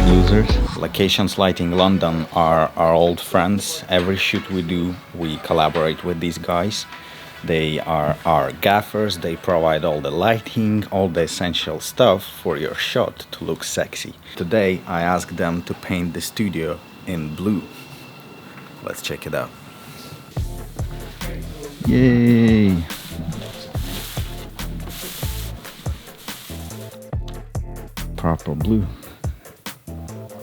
users. Locations Lighting London are our old friends. Every shoot we do, we collaborate with these guys. They are our gaffers. They provide all the lighting, all the essential stuff for your shot to look sexy. Today, I asked them to paint the studio in blue. Let's check it out. Yay! Proper blue.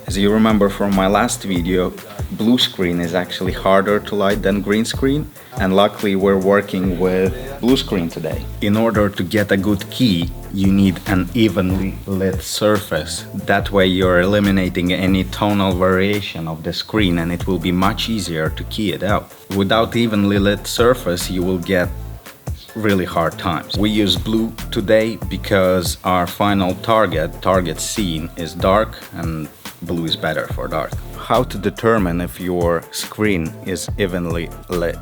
As you remember from my last video, Bluescreen is actually harder to light than green screen, and luckily we're working with Bluescreen today. In order to get a good key, you need an evenly lit surface. That way you're eliminating any tonal variation of the screen and it will be much easier to key it out. Without evenly lit surface, you will get really hard times. We use blue today because our final target scene is dark, and blue is better for dark. How to determine if your screen is evenly lit?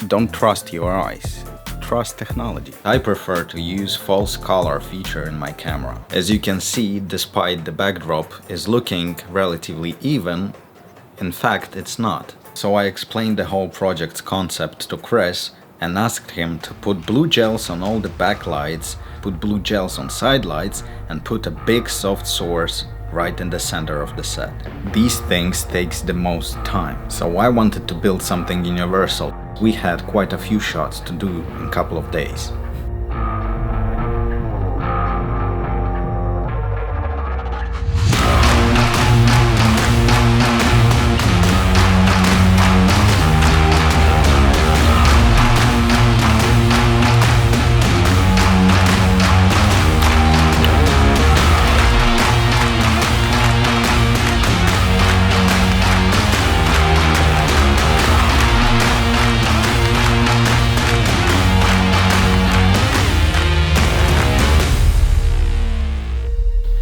Don't trust your eyes. Trust technology. I prefer to use false color feature in my camera. As you can see, despite the backdrop is looking relatively even, in fact it's not. So I explained the whole project's concept to Chris and asked him to put blue gels on all the backlights, put blue gels on side lights, and put a big soft source right in the center of the set. These things takes the most time, so I wanted to build something universal. We had quite a few shots to do in a couple of days.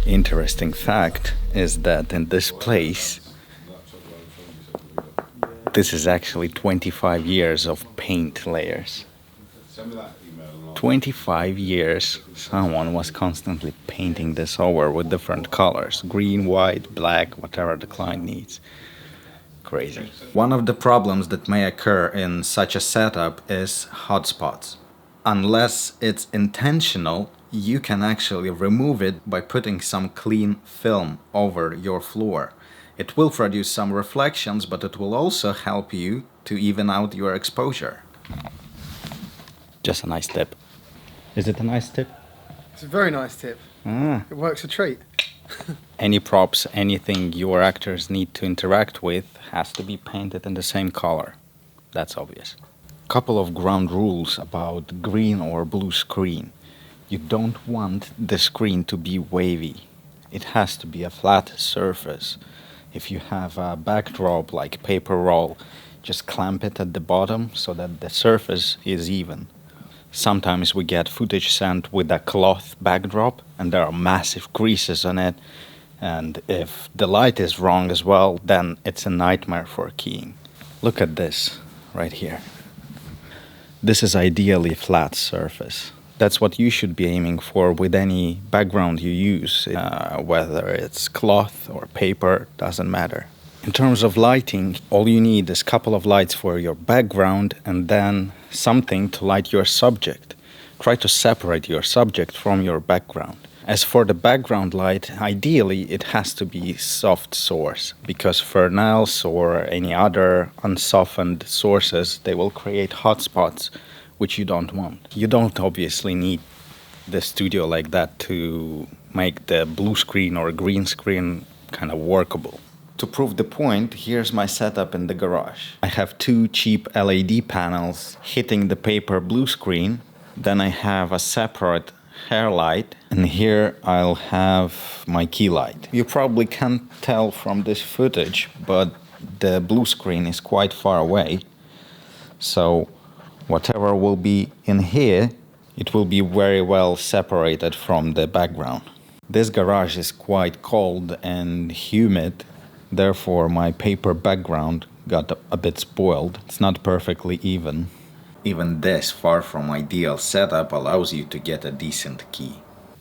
Interesting fact is that in this place, this is actually 25 years of paint layers. 25 years someone was constantly painting this over with different colors, green, white, black, whatever the client needs. Crazy. One of the problems that may occur in such a setup is hotspots. Unless it's intentional, you can actually remove it by putting some clean film over your floor. It will produce some reflections, but it will also help you to even out your exposure. Just a nice tip. Is it a nice tip? It's a very nice tip. It works a treat. Any props, anything your actors need to interact with has to be painted in the same color. That's obvious. Couple of ground rules about green or blue screen. You don't want the screen to be wavy. It has to be a flat surface. If you have a backdrop like paper roll, just clamp it at the bottom so that the surface is even. Sometimes we get footage sent with a cloth backdrop and there are massive creases on it, and if the light is wrong as well, then it's a nightmare for keying. Look at this right here. This is ideally flat surface. That's what you should be aiming for with any background you use, whether it's cloth or paper, doesn't matter. In terms of lighting, all you need is a couple of lights for your background and then something to light your subject. Try to separate your subject from your background. As for the background light, ideally it has to be soft source, because Fernals or any other unsoftened sources, they will create hotspots which you don't want. You don't obviously need the studio like that to make the blue screen or green screen kind of workable. To prove the point, here's my setup in the garage. I have two cheap LED panels hitting the paper blue screen. Then I have a separate hair light, and here I'll have my key light. You probably can't tell from this footage, but the blue screen is quite far away. So whatever will be in here, it will be very well separated from the background. This garage is quite cold and humid, therefore my paper background got a bit spoiled. It's not perfectly even. Even this far from ideal setup allows you to get a decent key.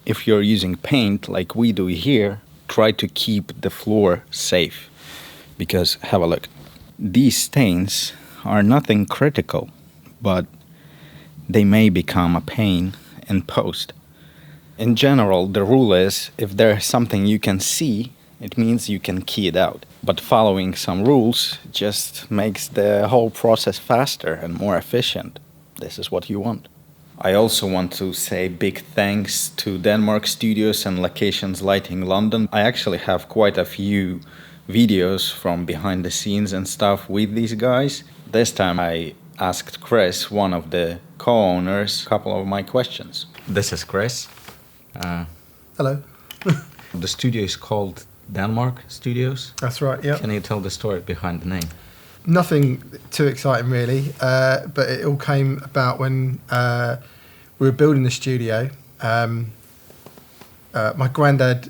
If you're using paint like we do here, try to keep the floor safe. Because, have a look, these stains are nothing critical, but they may become a pain in post. In general, the rule is, if there's something you can see, it means you can key it out. But following some rules just makes the whole process faster and more efficient. This is what you want. I also want to say big thanks to Denmark Studios and Locations Lighting London. I actually have quite a few videos from behind the scenes and stuff with these guys. This time I asked Chris, one of the co-owners, a couple of my questions. This is Chris. Hello. The studio is called Denmark Studios. That's right, yeah. Can you tell the story behind the name? Nothing too exciting really, but it all came about when we were building the studio. My granddad,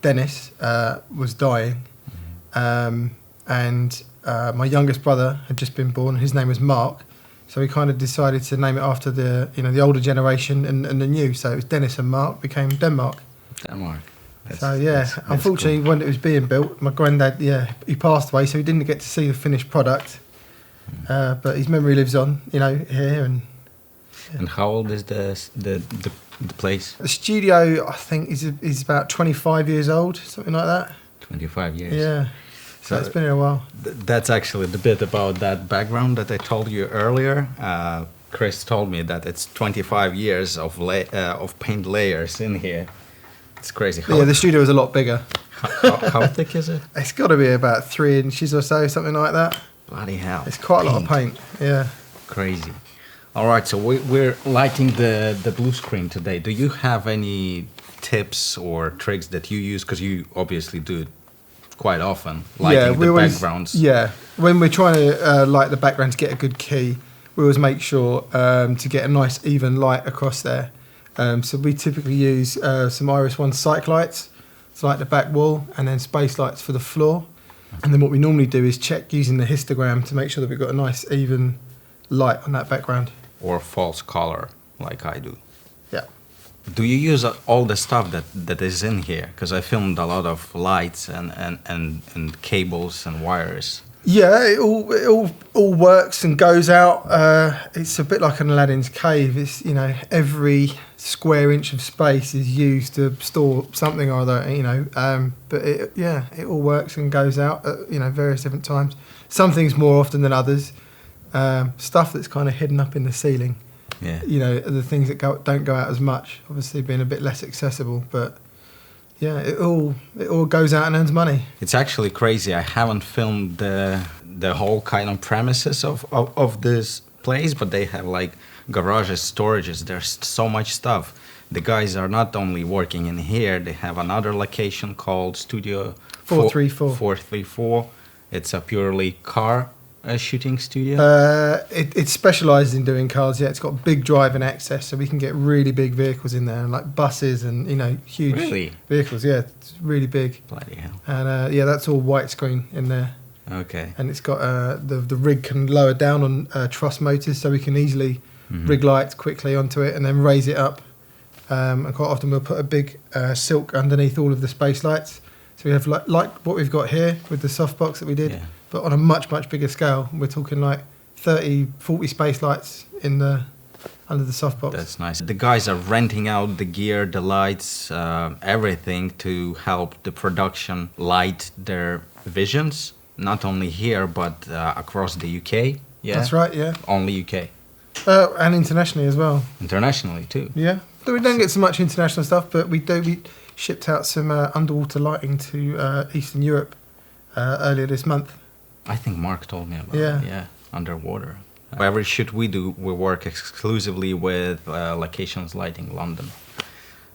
Dennis, was dying, and my youngest brother had just been born. His name was Mark, so we kind of decided to name it after the the older generation and the new. So it was Dennis and Mark became Denmark. Denmark. Unfortunately, when it was being built, my granddad, he passed away, so he didn't get to see the finished product. But his memory lives on, here. And how old is the place? The studio, I think, is about 25 years old, something like that. 25 years. Yeah. So it's been here a while. That's actually the bit about that background that I told you earlier. Chris told me that it's 25 years of paint layers in here. It's crazy. The studio is a lot bigger. How thick is it? It's got to be about 3 inches or so, something like that. Bloody hell. It's quite a lot of paint, yeah. Crazy. All right, so we're lighting the Bluescreen today. Do you have any tips or tricks that you use? Because you obviously do it quite often, lighting the backgrounds. Yeah, when we're trying to light the background to get a good key, we always make sure to get a nice even light across there. So we typically use some Iris One cyc lights to light the back wall, and then space lights for the floor. And then what we normally do is check using the histogram to make sure that we've got a nice even light on that background. Or false color, like I do. Yeah. Do you use all the stuff that is in here? Because I filmed a lot of lights and cables and wires. Yeah, it all works and goes out. It's a bit like an Aladdin's cave. It's every square inch of space is used to store something or other. But it all works and goes out at various different times. Some things more often than others. Stuff that's kind of hidden up in the ceiling. Yeah. The things that don't go out as much. Obviously, being a bit less accessible, but. Yeah, it all goes out and earns money. It's actually crazy. I haven't filmed the whole kind of premises of this place, but they have like garages, storages. There's so much stuff. The guys are not only working in here. They have another location called Studio 434. 434. It's a purely car shooting studio. It's specialised in doing cars. Yeah, it's got big driving access, so we can get really big vehicles in there, like buses and huge vehicles. Yeah, it's really big. Bloody hell! And that's all widescreen in there. Okay. And it's got the rig can lower down on truss motors, so we can easily rig lights quickly onto it and then raise it up. And quite often we'll put a big silk underneath all of the space lights. So we have like what we've got here with the softbox that we did. Yeah. But on a much, much bigger scale. We're talking like 30, 40 space lights under the softbox. That's nice. The guys are renting out the gear, the lights, everything to help the production light their visions, not only here, but across the UK. Yeah, that's right, yeah. Only UK. And internationally as well. Internationally too. Yeah. We don't get so much international stuff, but we shipped out some underwater lighting to Eastern Europe earlier this month. I think Mark told me about it. Yeah, underwater. Every shoot we do, we work exclusively with Locations Lighting London.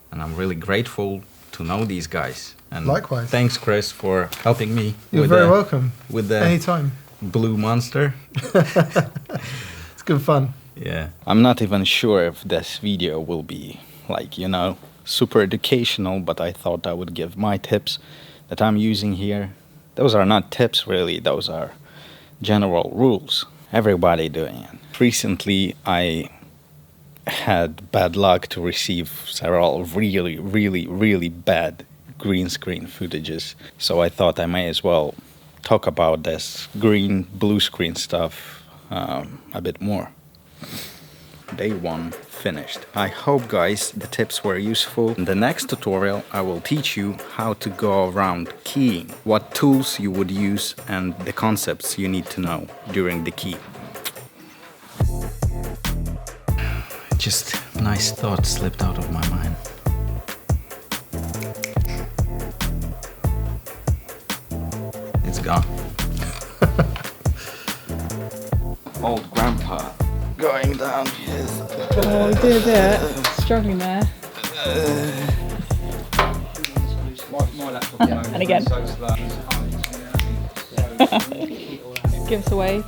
And I'm really grateful to know these guys. And likewise. Thanks, Chris, for helping me. You're very welcome. With the anytime. Blue Monster. It's good fun. Yeah. I'm not even sure if this video will be super educational, but I thought I would give my tips that I'm using here. Those are not tips, really. Those are general rules. Everybody doing it. Recently, I had bad luck to receive several really, really, really bad green screen footages. So I thought I may as well talk about this green blue screen stuff a bit more. Day 1 finished. I hope, guys, the tips were useful. In the next tutorial I will teach you how to go around keying, what tools you would use and the concepts you need to know during the key. Just nice thoughts slipped out of my mind. It's gone. Old grandpa going down his... Oh, we did a bit. Struggling there. And again. Give us a wave.